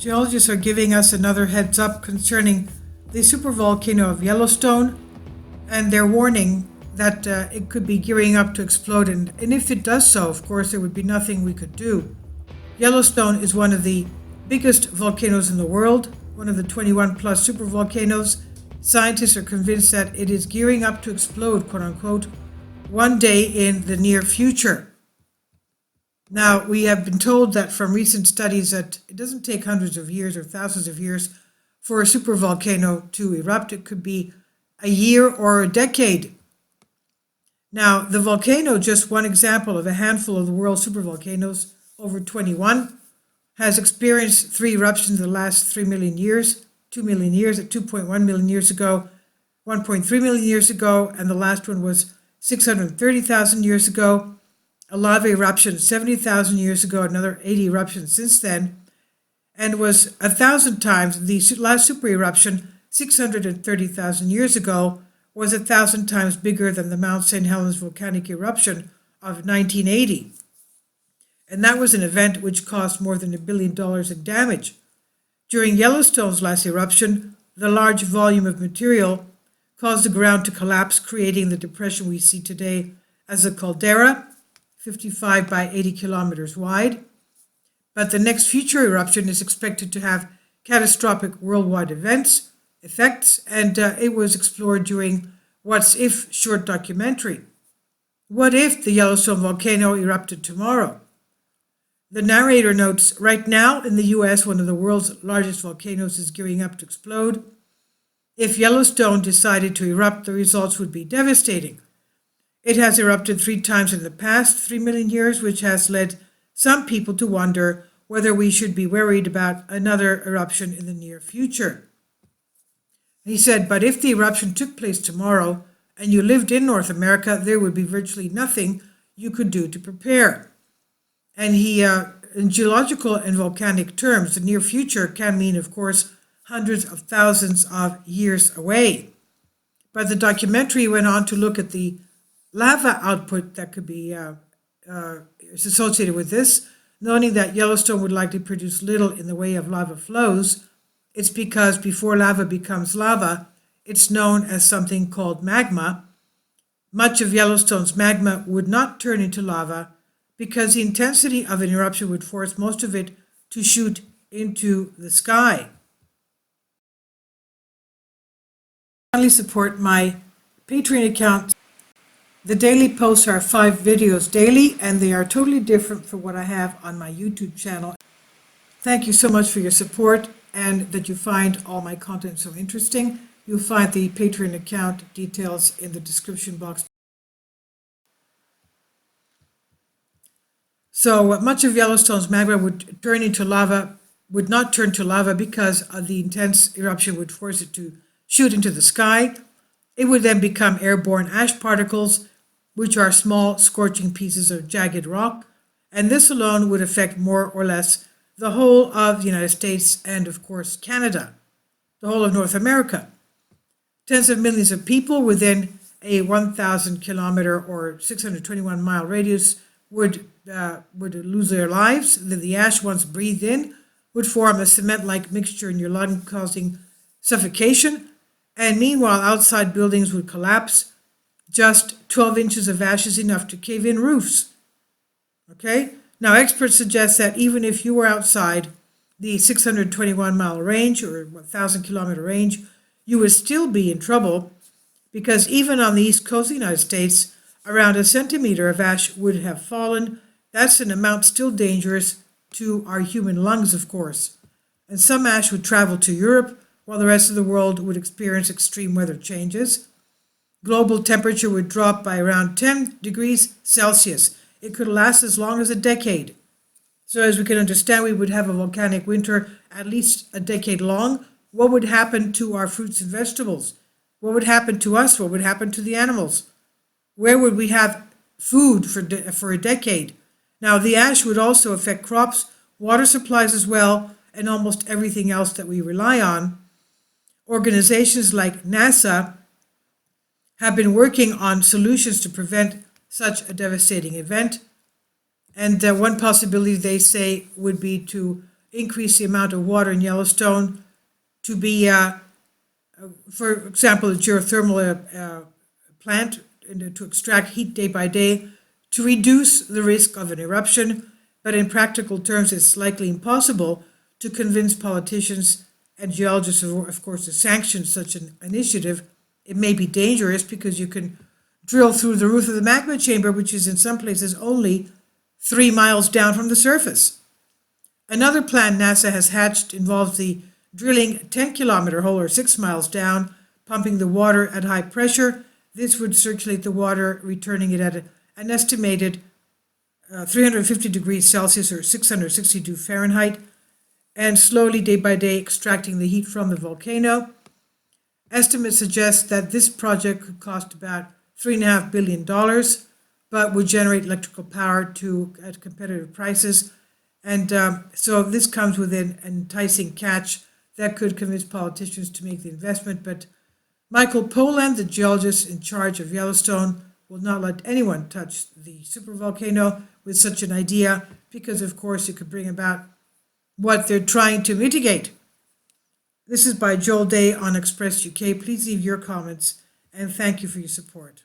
Geologists are giving us another heads up concerning the supervolcano of Yellowstone, and they're warning that it could be gearing up to explode. And if it does so, of course, there would be nothing we could do. Yellowstone is one of the biggest volcanoes in the world, one of the 21 plus supervolcanoes. Scientists are convinced that it is gearing up to explode, quote unquote, one day in the near future. Now, we have been told that from recent studies that it doesn't take hundreds of years or thousands of years for a supervolcano to erupt. It could be a year or a decade. Now, the volcano, just one example of a handful of the world's supervolcanoes, over 21, has experienced 3 eruptions in the last 3 million years, 2 million years, at 2.1 million years ago, 1.3 million years ago, and the last one was 630,000 years ago. A lava eruption 70,000 years ago, another 80 eruptions since then, and was 1,000 times, the last super eruption 630,000 years ago was 1,000 times bigger than the Mount St. Helens volcanic eruption of 1980. And that was an event which caused more than $1 billion in damage. During Yellowstone's last eruption, the large volume of material caused the ground to collapse, creating the depression we see today as a caldera, 55 by 80 kilometers wide. But the next future eruption is expected to have catastrophic worldwide effects, and it was explored during What's If short documentary. What if the Yellowstone volcano erupted tomorrow? The narrator notes, right now in the US, one of the world's largest volcanoes is gearing up to explode. If Yellowstone decided to erupt, the results would be devastating. It has erupted 3 times in the past 3 million years, which has led some people to wonder whether we should be worried about another eruption in the near future. He said, but if the eruption took place tomorrow and you lived in North America, there would be virtually nothing you could do to prepare. And in geological and volcanic terms, the near future can mean, of course, hundreds of thousands of years away. But the documentary went on to look at the lava output that could be associated with this, noting that Yellowstone would likely produce little in the way of lava flows. It's because before lava becomes lava, it's known as something called magma. Much of Yellowstone's magma would not turn into lava because the intensity of an eruption would force most of it to shoot into the sky. Finally, support my Patreon account. The daily posts are 5 videos daily, and they are totally different from what I have on my YouTube channel. Thank you so much for your support and that you find all my content so interesting. You'll find the Patreon account details in the description box. So much of Yellowstone's magma would not turn to lava because of the intense eruption would force it to shoot into the sky. It would then become airborne ash particles, which are small scorching pieces of jagged rock, and this alone would affect more or less the whole of the United States and, of course, Canada, the whole of North America. Tens of millions of people within a 1,000 kilometer or 621 mile radius would lose their lives. The ash, once breathed in, would form a cement-like mixture in your lung, causing suffocation. And meanwhile, outside buildings would collapse. Just 12 inches of ash is enough to cave in roofs. Okay? Now, experts suggest that even if you were outside the 621 mile range or 1,000 kilometer range, you would still be in trouble because even on the east coast of the United States, around 1 centimeter of ash would have fallen. That's an amount still dangerous to our human lungs, of course. And some ash would travel to Europe, while the rest of the world would experience extreme weather changes. Global temperature would drop by around 10 degrees Celsius. It could last as long as a decade. So as we can understand, we would have a volcanic winter at least a decade long. What would happen to our fruits and vegetables? What would happen to us? What would happen to the animals? Where would we have food for a decade? Now, the ash would also affect crops, water supplies as well, and almost everything else that we rely on. Organizations like NASA have been working on solutions to prevent such a devastating event. And one possibility, they say, would be to increase the amount of water in Yellowstone to be, for example, a geothermal plant to extract heat day by day to reduce the risk of an eruption. But in practical terms, it's likely impossible to convince politicians and geologists, of course, to sanction such an initiative. It may be dangerous because you can drill through the roof of the magma chamber, which is in some places only 3 miles down from the surface. Another plan NASA has hatched involves the drilling a 10-kilometer hole or 6 miles down, pumping the water at high pressure. This would circulate the water, returning it at an estimated 350 degrees Celsius or 662 Fahrenheit, and slowly, day by day, extracting the heat from the volcano. Estimates suggest that this project could cost about $3.5 billion, but would generate electrical power at competitive prices. And so this comes with an enticing catch that could convince politicians to make the investment. But Michael Pollan, the geologist in charge of Yellowstone, will not let anyone touch the supervolcano with such an idea because, of course, it could bring about what they're trying to mitigate. This is by Joel Day on Express UK. Please leave your comments and thank you for your support.